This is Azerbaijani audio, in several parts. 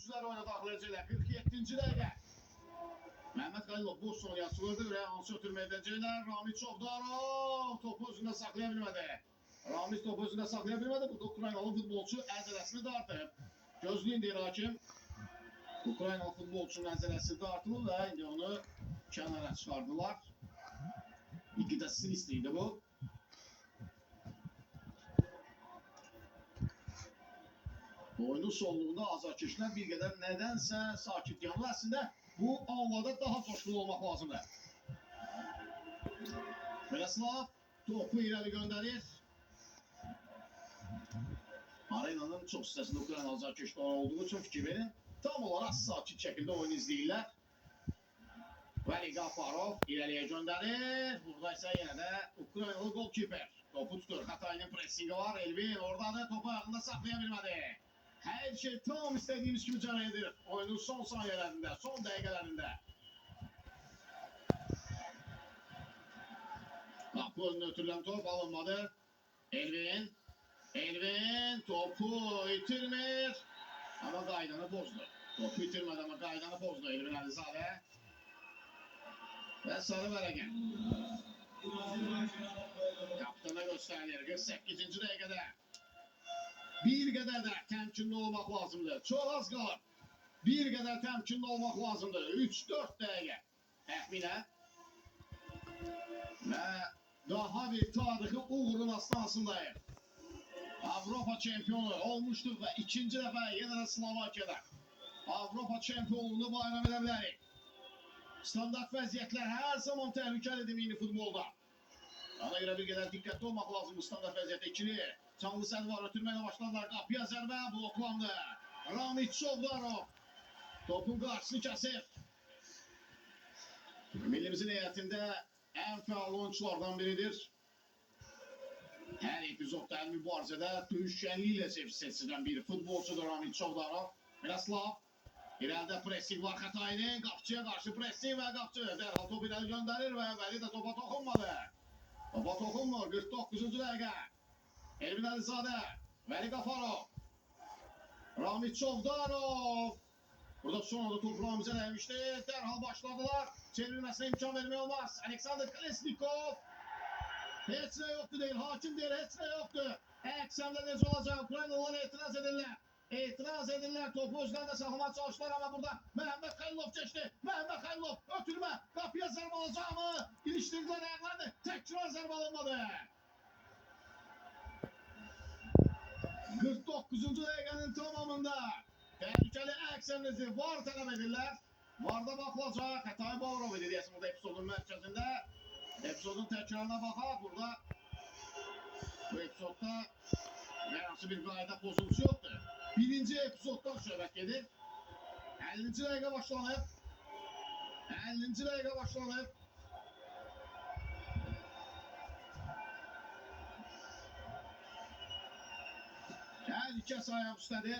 oyuncular oynadı Aklayıcı'yla. 47. dakika. Mehmet Kalilov boş son yansılırdı ve ansı ötürme edeceğler. Ramiz Çovdarov topu özünde saklayabilmedi. Ramiz topu özünde saklayabilmedi. Bu da Ukraynalı futbolçu əzələsini dartıb. Gözləyin deyir hakim. Ukraynalı futbolçunun əzələsi dartılıb və indi onu kənara çıxardılar. İki də sinistiydi bu. Oyunun sonluğunda azarkeşlər bir qədər nədənsə sakit yanır. Əslində bu anlarda daha coşkulu olmaq lazımdır. Miroslav topu irəli göndərir. Arenanın çox hissəsində Ukrayna azarkeşlər olduğu üçün fikir verin. Tam olaraq sakit şəkildə oyun izləyirlər. Vali Gafarov irəliyə göndərir. Burada isə yenə də Ukraynalı golkiper. Topu tutur. Xatayının pressingi var. Elvin orada topu ayağında saxlaya bilmədi. Hər şey tam istədiyimiz kimi can edir. Oyunun son saniyələrində, son dəqiqələrində. Qapı önünə ötürülən top alınmadı. Elvin topu itirmir. Ama qaydanı pozdu. Topu itirmədi ama qaydanı pozdu Elvin Əlizadə. Və sarı vərəqə. Kaptana göstərilir 48. dəqiqədə. Bir qədər də təmkinli olmaq lazımdır. Çox az qalır. Bir qədər təmkinli olmaq lazımdır. 3-4 dəqiqə. Təxminə. Və daha bir tarixi uğurun astanasındayıq. Avropa çempionu olmuştuk və ikinci dəfə yenə də Slovakiyada Avropa çempionluğunu bayram edə bilərik. Standart vəziyyətlər hər zaman təhlükəlidir mini futbolda. Ona görə bir qədər diqqətli olmaq lazımdır standart vəziyyətdə. İkili canlı səni var, ötürməklə başladılar. Qapıya zərbə bloklandı. Ramiz Çovdarov topun qarşısını kəsir. Millimizin heyətində ən fəal oyunculardan biridir. Hər epizodda, hər mübarizədə döyüşkənliyi ilə seçilən bir futbolçudur Ramiz Çovdarov. Miroslav İrəlidə pressing var Xatayinin. Qapçıya qarşı pressing və qapçı dərhal topu irəli göndərir və Vəli də topa toxunmadı. Topa toxunmur. 49-cu dəqiqə. Elvin Əlizadə. Vəli Qafarov. Ramiz Çovdarov. Burada son anda topu Ramizə dəymişdi. Dərhal başladılar. Çevrilməsinə imkan vermək olmaz. Aleksandr Kolesnikov. Heç nə yoxdur deyil. Hakim deyil. Heç nə yoxdur. Əksəmdə necə olacaq? Ukraynalılar etiraz edirlər. İtiraz edirlər. Topu özlərində saxlamaya çalışdılar ama burada Mehmet Kalilov keçdi. Mehmet Kalilov ötürmə. Qapıya zərbə alacaq mı? İlişdirdilər ayaqlarını. Təkrar zərbə alınmadı. 49-cu dəqiqənin tamamında təhlükəli əksəmlizi var tələb edirlər. Varda baxılacaq. Xətay Bavrov idi deyəsin burada epizodun mərkəzində. Epizodun təkrarına baxaq. Burada bu epizodda hər hansı bir qayda pozuntusu yoxdur. Birinci epizoddan söhbət gedir. 50-ci dəqiqə başlanıb. 50-ci dəqiqə başlanıb. Hər ikəsi ayaq üstədir.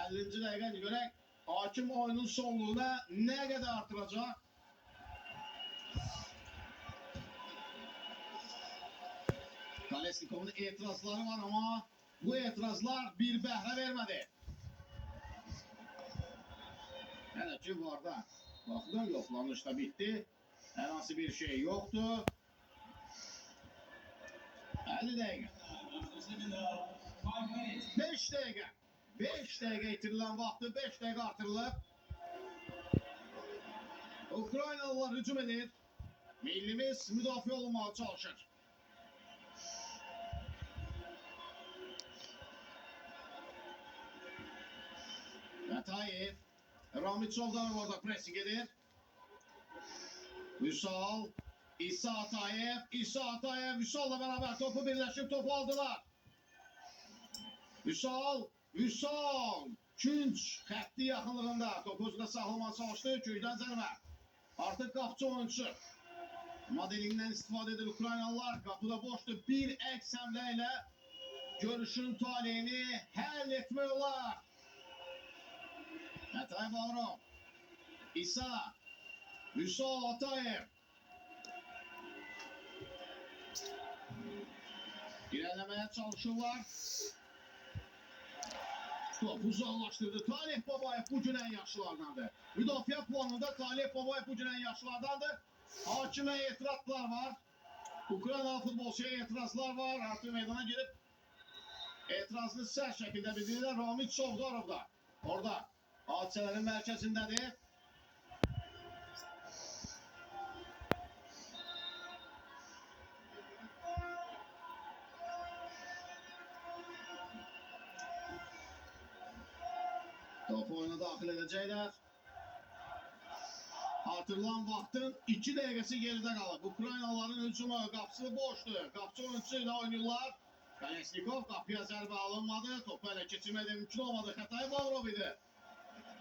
Əllinci dəqiqə görək. Hakim oyunun sonluğuna nə qədər artıracaq? Kolesnikov'un etirazları var ama bu etirazlar bir bəhrə vermədi. Hələ ki var da. Baxın, yoxlanış da bitdi. Hər hansı bir şey yoxdur. 50 dəqiqə. 5 dəqiqə. 5 dəqiqə itirilən vaxtı 5 dəqiqə artırılıb. Ukraynalılar hücum edir. Millimiz müdafiə olunmağa çalışır. Atayev, Ramiz Çovdarov orada pressing edir. Vüsal, İsa Atayev, Vüsal'la beraber topu birləşib topu aldılar. Vüsal, Künç xətti yaxınlığında topu özünə saxlamaya çalışdı. Köydən zərbə. Artıq qapçı oyuncu. Modelindən istifadə edir Ukraynalılar. Qapıda boşdur. Bir əks həmlə ilə görüşün taleyini həll etmək olar. Xətay Bavrov. İsa. Vüsal Atayev. İlerlemeye çalışırlar. Topu uzaklaştırdı. Talih Babayev bu gün en yaşlılardandır. Müdafiə planında Talih Babayev bu gün en yaşlılardandır. Hakime etirazlar var. Ukraynalı futbolçuya etirazlar var. Artık meydana girip etirazını sert şekilde bildirirler. Ramil Çovdarov da orada hadiselerin merkezindedir. Topu oyuna dahil edecekler. Hatırlan vaxtın 2 dəqiqəsi geridə qalıb. Ukraynalıların hücumu qapısı boşdur. Qapıcı oyuncusu ilə oynuyorlar. Kalesnikov qapıya zərbə alınmadı. Topu ələ keçirmədə mümkün olmadı. Xətay Bağırov idi.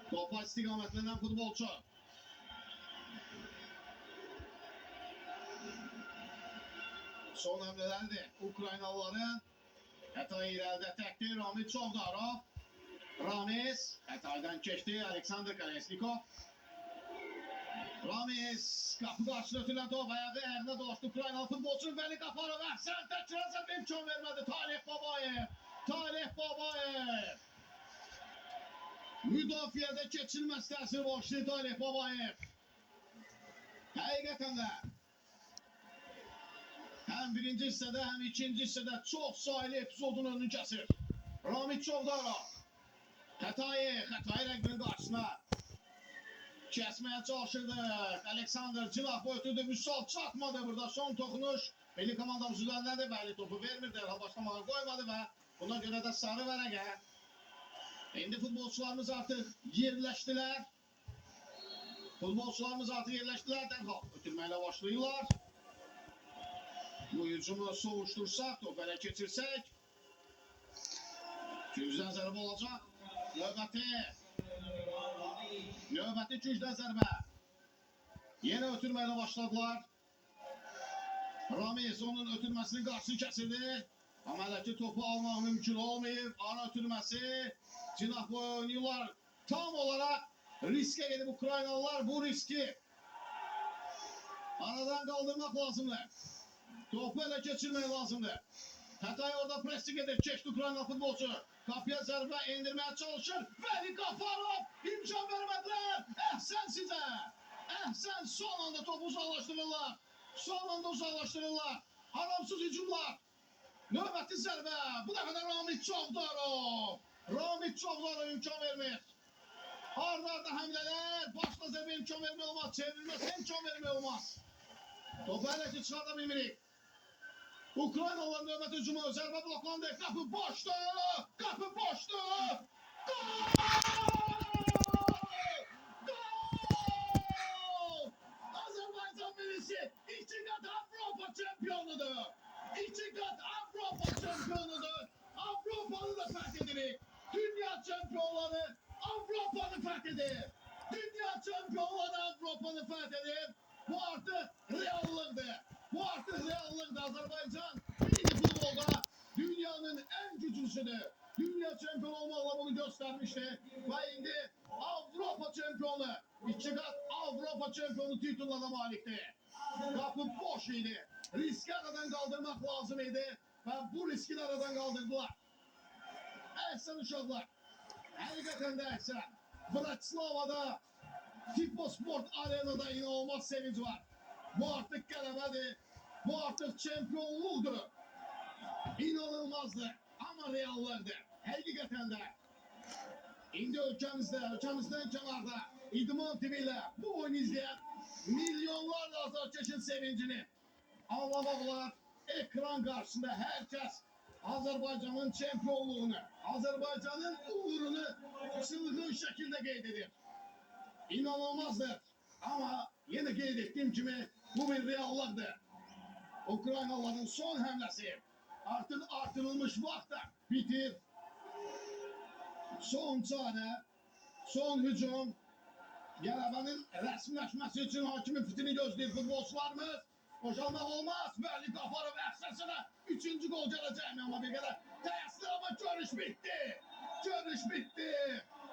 Topa istiqamətlənən futbolçu. Son həmlələrdir. Ukraynalıların Xətayı irəlidə təkdir. Ramil Çovdarov. Ramiz Xətaydan keçdi. Aleksandr Kalesnikov. Ramiz kapı karşısına ötülen top ayağına dolaştı Ukraynalı futbolcu Veli Qafarov əhsən təkrar imkan vermədi Talih Babayev. Talih Babayev. Müdafiədə keçilməz təsir başlaydı Talih Babayev. Həqiqətən də həm birinci hissədə həm ikinci hissədə çox sayılı epizodun önünü kəsir. Ramil Çovdarov. Xətayı rəqbinin qarşısına kesmeye çalışırdı. Alexander Cinah ötürdü. Müsal çatmadı burada. Son dokunuş. Milli komandamız üzerinde belli topu vermirdi. Başlamağa koymadı ve buna göre de sarı vərəqə. Şimdi futbolcularımız artık yerleştiler. Dərhal ötürmeyle başlıyorlar. Bu hücumu soğuştursak, topu ele geçirsek. Gücdən zərbə olacaq. Növbəti gücdən zərbə. Yenə ötürməyə başladılar. Ramiz onun ötürməsinin qarşısını kəsildi. Amma hələ ki topu almaq mümkün olmayıb. Ara ötürməsi. Cinah boyu oynuyorlar. Tam olarak riske gedib Ukraynalılar. Bu riski aradan kaldırmak lazımdır. Topu ele geçirmək lazımdır. Xətay orada pressing edir. Keçdi Ukraynalı futbolcu. Kapıya zərbə indirmeye çalışır. Veli Qafarov imkan vermediler. Əhsən sizə. Əhsən son anda topu uzaklaştırırlar. Haramsız hücumlar. Növbəti zərbə. Bu da kadar Ramil Çovdarov. imkan vermir. Arda həmlələr. Başla zərbə imkan vermək olmaz. Çevrilməsi imkan vermək olmaz. Topu hələ ki çıxarda bilmirik. Ukraynalıların növbəti hücumu zərbə bloklandı. Qapı boşdu. Gol! Azerbaycan millisi 2 kat Avrupa şampiyonudur. Avrupa'nı da fethedirik. Dünya şampiyonları Avrupa'nı fethedir. Bu artık reallıktır. Azerbaycan milli futbolda dünyanın en güçlüsüdür. Dünya şampiyonu olmakla bunu göstermişti. Ve şimdi Avrupa şampiyonu. 2 kat Avrupa şampiyonu titullarına malikti. Kapı boş idi. Riski aradan kaldırmak lazım idi. Ve bu riski aradan kaldırdılar. Əhsən uşaqlar. Həqiqətən də əhsən. Bratislavada Tipo Sport Arenada inanılmaz sevinç var. Bu artık qələbədir. Bu artık şampiyonluqdur. İnanılmazdır. Ama reallardır. Həqiqətən də. İndi ölkəmizdən kənarda İdman TV ile bu oyunu izleyen milyonlarla azarkeşin sevincini anlamaklar. Ekran karşısında herkes Azerbaycan'ın şampiyonluğunu, Azerbaycan'ın uğurunu çılgın şekilde qeyd İnanılmazdır. Ama yine qeyd ettiğim kimi bu bir reallıqdır. Ukraynalıların son həmləsi artık artırılmış vaxtda bitir. Son çare, son hücum. Qələbənin rəsmiləşməsi üçün hakimin fitini gözləyir futbolçularımız. Boşalmaq olmaz. Veli Qafarov əhsəsinə 3-cü gol gələcək amma bir qədər təsir ama görüş bitti.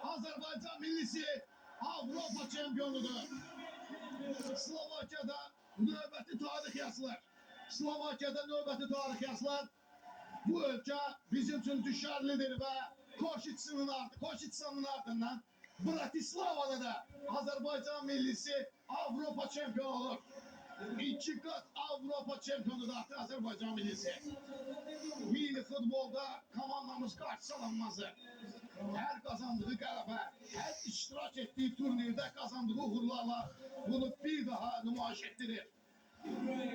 Azerbaycan millisi Avrupa şampiyonudur. Slovakiyada növbəti tarix yazılır. Bu ülke bizim için düşerlidir ve Koşitsi'nin ardından Bratislava'da da Azerbaycan millisi Avrupa şampiyonu olur. 2 kat Avrupa şampiyonu da artık Azerbaycan millisi. Milli futbolda komandamız karşılanmazdı. Her kazandığı qələbə, her iştirak ettiği turnirde kazandığı uğurlarla bunu bir daha nümayiş ettirir.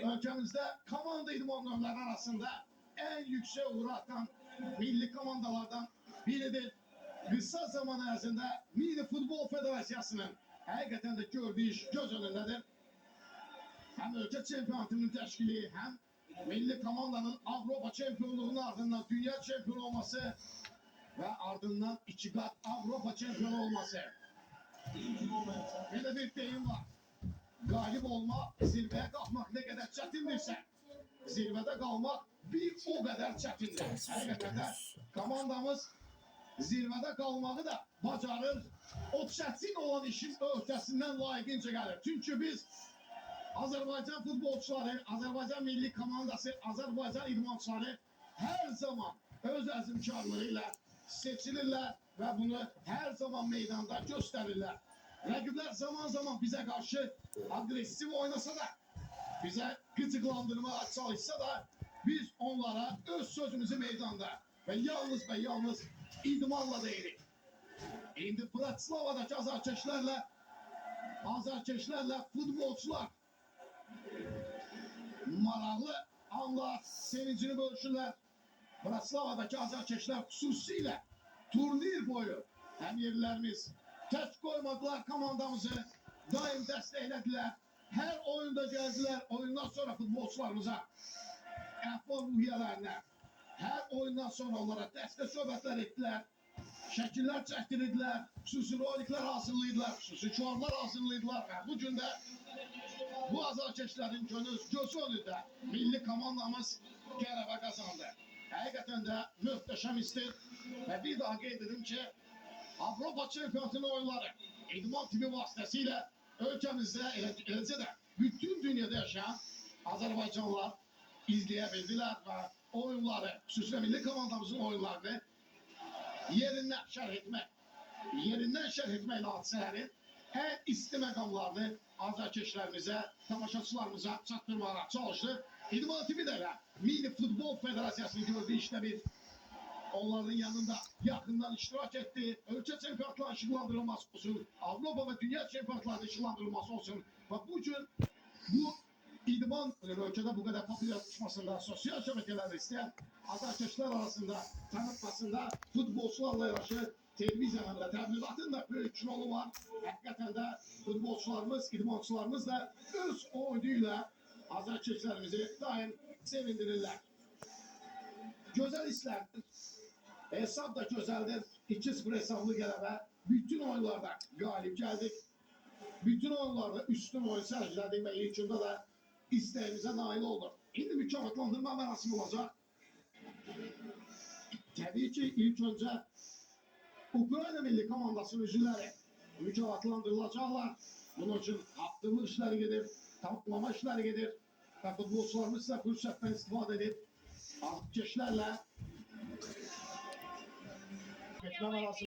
Ülkemizde komanda idmanlarının arasında en yüksek uğur atan milli komandalardan biridir. Kısa zaman ərzində Milli Futbol Federasiyasının həqiqətən də gördüyü iş göz önündedir. Hem ülke çempionatının təşkili, hem milli komandanın Avrupa şampiyonluğunun ardından dünya şampiyonu olması ve ardından 2 kat Avrupa şampiyonu olması. Böyle bir deyim var. Galip olmak, zirveye kalkmak ne kadar çetindirse, zirvede kalmak bir o kadar çetindir. Hakikaten komandamız zirvede kalmayı da bacarır. O çetin olan işin ötesinden layıkınca gelir. Çünkü biz Azerbaycan futbolcuları, Azerbaycan milli komandası, Azerbaycan idmançıları her zaman öz əzmkarlığıyla seçilirler ve bunu her zaman meydanda gösterirler. Rakipler zaman zaman bize karşı agresif oynasa da, bize gıcıklandırmaya çalışsa da biz onlara öz sözümüzü meydanda ve yalnız idmanla değilik. İndi Bratislava'daki azarkeşlerle futbolcular maraqlı anlar, sevincini bölüşürler. Bratislava'daki azarkeşler xüsusilə turnir boyu hem yerlerimiz tek koymadılar komandamızı, daim desteklediler. Her oyunda geldiler, oyundan sonra futbolcularımıza əhval ruhiyyələrinə, her oyundan sonra onlara dəstək söhbətlər etdilər, şəkillər çəkdirdilər, xüsusi roliklər hazırlaydılar, xüsusi şuarlar hazırlaydılar və bu gün də bu azarkeşlərin gözü önündə milli komandamız qələbə qazandı. Həqiqətən də möhtəşəm istir və bir daha qeyd edim ki, Avrupa Şampiyonası'nın oyunları İdman TV vasıtasıyla ülkemizde eləcə də bütün dünyada yaşayan Azerbaycanlılar izleyebildiler ve oyunları, xüsusilə milli komandamızın oyunlarını yerinden şərh etməklə hadisələrin en isti məqamlarını azarkeşlərimizə, tamaşaçılarımıza çatdırmağa çalışdı. İdman TV də elə Milli Futbol Federasiyasının gördüğü işte bir onların yanında yakından iştirak etti. Ülke çempiyonatlarının ışıklandırılması olsun, Avrupa ve dünya çempiyonatlarının ışıklandırılması olsun. Ve bugün bu idman ülkede bu kadar popülerleşmesinde sosyal şebekeler isteyen azarkeşler arasında tanıtmasında futbolcularla yaraşı televizyanında təbliğatın da büyük rolu var. Hakikaten de futbolcularımız, idmançılarımız da öz oyunuyla azarkeşlerimizi daim sevindirirler. Güzel işlerdir. Hesap da güzeldir. 2-0 hesaplı qələbə. Bütün oyunlarda galip geldik. Bütün oyunlarda üstün oyun sergiledik ve ilk yılda da isteğimize nail olduk. Şimdi mükafatlandırma merasimi olacak. Tabii ki ilk önce Ukrayna milli komandasının üzvləri mükafatlandırılacaklar. Bunun için hakkımı işleri gelir, tanıtlama işleri gelir. Ve futbolcularımız da fırsattan istifade edip azarkeşlerle geçme arası